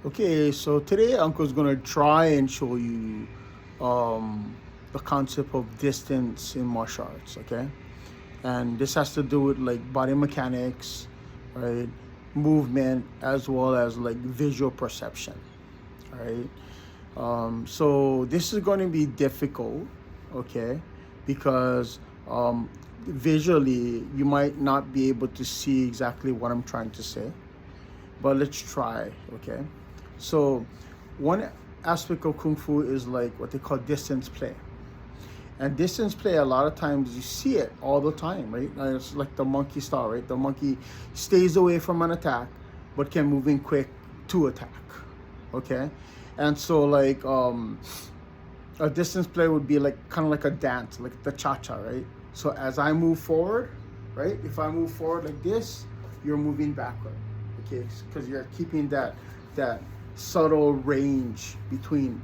Okay, so today Uncle's gonna try and show you the concept of distance in martial arts. Okay, and this has to do with like body mechanics, right, movement, as well as like visual perception. Right. So this is going to be difficult. Okay, because visually you might not be able to see exactly what I'm trying to say, but let's try. Okay, so one aspect of kung fu is like what they call distance play, and distance play, a lot of times you see it all the time, right? It's like the monkey style, right? The monkey stays away from an attack but can move in quick to attack. Okay, and so like a distance play would be like kind of like a dance, like the cha-cha, right? So as I move forward, right, if I move forward like this, you're moving backward. Okay, because you're keeping that subtle range between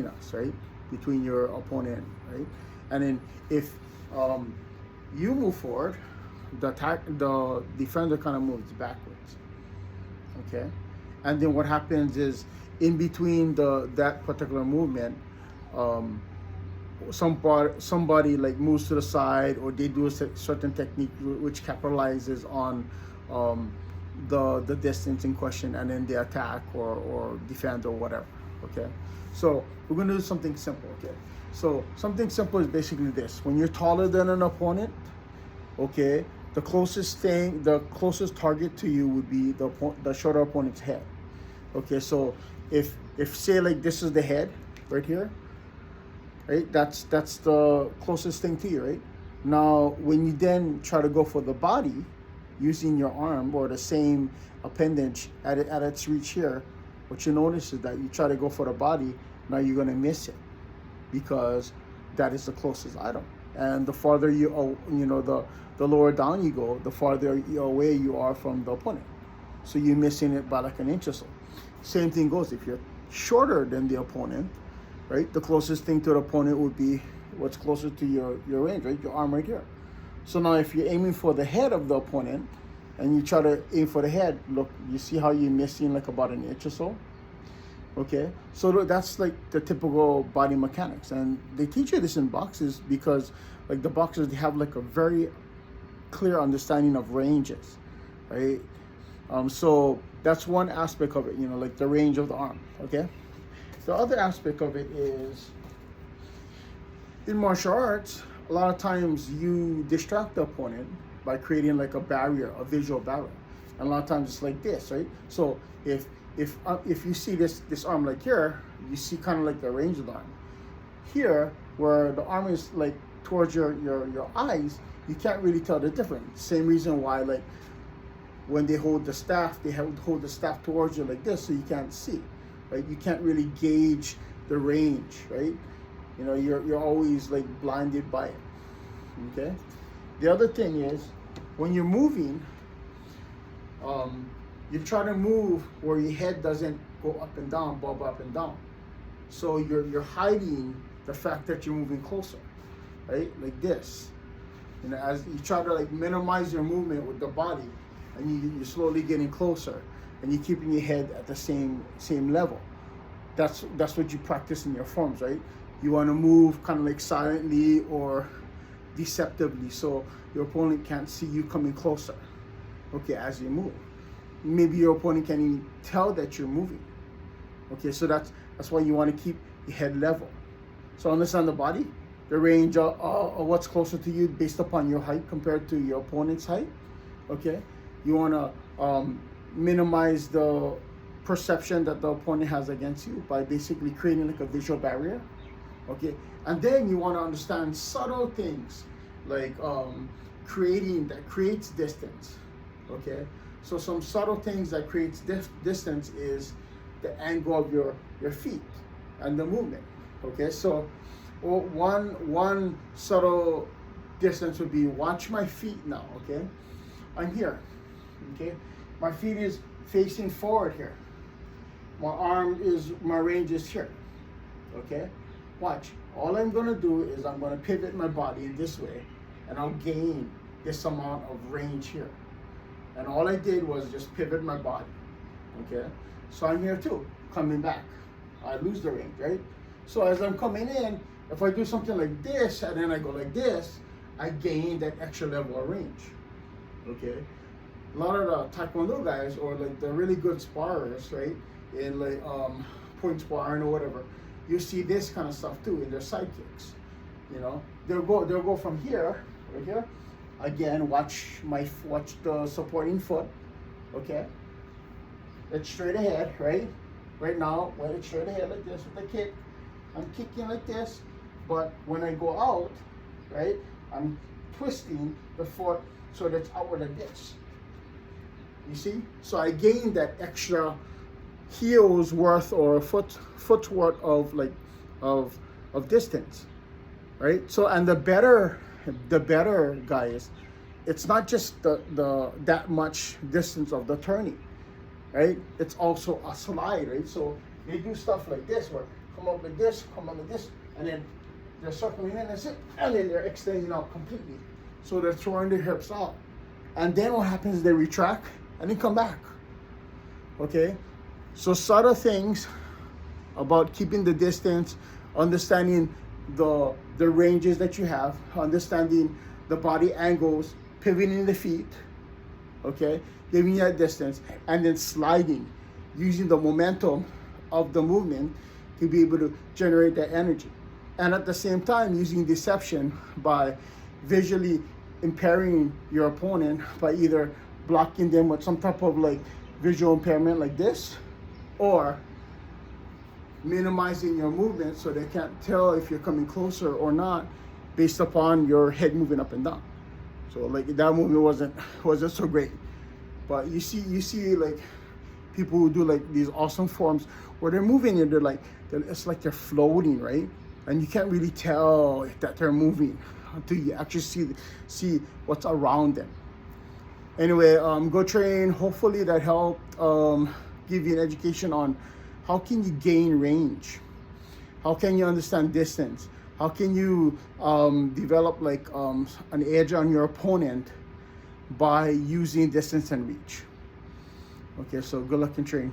us, right, between your opponent, right? And then if you move forward, the defender kind of moves backwards. Okay, and then what happens is in between that particular movement, um, somebody like moves to the side, or they do a certain technique which capitalizes on the distance in question, and then they attack or defend or whatever. Okay, so we're going to do something simple. Okay, so something simple is basically this: when you're taller than an opponent, okay, the closest target to you would be the shorter opponent's head. Okay, so if say like this is the head right here, right? That's the closest thing to you, right? Now, when you then try to go for the body using your arm or the same appendage at its reach here, what you notice is that you try to go for the body, now you're gonna miss it because that is the closest item. And the farther the lower down you go, the farther away you are from the opponent. So you're missing it by like an inch or so. Same thing goes if you're shorter than the opponent, right? The closest thing to the opponent would be what's closer to your range, right? Your arm right here. So now if you're aiming for the head of the opponent and you try to aim for the head, look, you see how you're missing like about an inch or so? Okay, so that's like the typical body mechanics. And they teach you this in boxes because like the boxers, they have like a very clear understanding of ranges, right? So that's one aspect of it, like the range of the arm, okay? The other aspect of it is in martial arts, a lot of times you distract the opponent by creating like a barrier, a visual barrier. And a lot of times it's like this, right? So if you see this arm like here, you see kind of like the range of the arm. Here, where the arm is like towards your eyes, you can't really tell the difference. Same reason why like when they hold the staff, they hold the staff towards you like this, so you can't see, right? You can't really gauge the range, right? You're always like blinded by it. Okay. The other thing is when you're moving, you try to move where your head doesn't go up and down, bob up and down. So you're hiding the fact that you're moving closer, right? Like this. As you try to like minimize your movement with the body, and you're slowly getting closer, and you're keeping your head at the same level. That's what you practice in your forms, right? You want to move kind of like silently or deceptively, so your opponent can't see you coming closer. Okay, as you move, maybe your opponent can't even tell that you're moving. Okay, so that's why you want to keep your head level. So understand the body, the range of what's closer to you based upon your height compared to your opponent's height. Okay, you want to minimize the perception that the opponent has against you by basically creating like a visual barrier. Okay, and then you want to understand subtle things like creates distance. Okay, so some subtle things that creates distance is the angle of your feet and the movement. Okay, so one subtle distance would be, watch my feet now. Okay, I'm here. Okay, my feet is facing forward here. My range is here. Okay, watch. All I'm gonna do is I'm gonna pivot my body in this way, and I'll gain this amount of range here. And all I did was just pivot my body. Okay, so I'm here too. coming back, I lose the range, right? So as I'm coming in, if I do something like this and then I go like this, I gain that extra level of range. Okay, a lot of the Taekwondo guys or like the really good sparrers, right, in like point sparring or whatever, you see this kind of stuff too in their side kicks. You know, they'll go from here, right here. Again, watch the supporting foot. Okay, it's straight ahead, right? Right now, when it's straight ahead like this with the kick, I'm kicking like this, but when I go out, right, I'm twisting the foot so that's outward like this. You see? So I gain that extra heel's worth or foot's worth of like of distance, right? So and the better guys, it's not just the that much distance of the turning, right? It's also a slide, right? So they do stuff like this where come up like this, and then they're circling in, that's it, and then they're extending out completely. So they're throwing their hips out. And then what happens is they retract and then come back. Okay? So subtle things about keeping the distance, understanding the ranges that you have, understanding the body angles, pivoting the feet, okay, giving you that distance, and then sliding, using the momentum of the movement to be able to generate that energy. And at the same time, using deception by visually impairing your opponent by either blocking them with some type of like visual impairment like this, or minimizing your movement so they can't tell if you're coming closer or not based upon your head moving up and down. So like that movement wasn't so great. But you see like people who do like these awesome forms where they're moving and it's like they're floating, right? And you can't really tell that they're moving until you actually see what's around them. Anyway, go train. Hopefully that helped give you an education on how can you gain range, how can you understand distance, how can you develop like an edge on your opponent by using distance and reach. Okay, so good luck in training.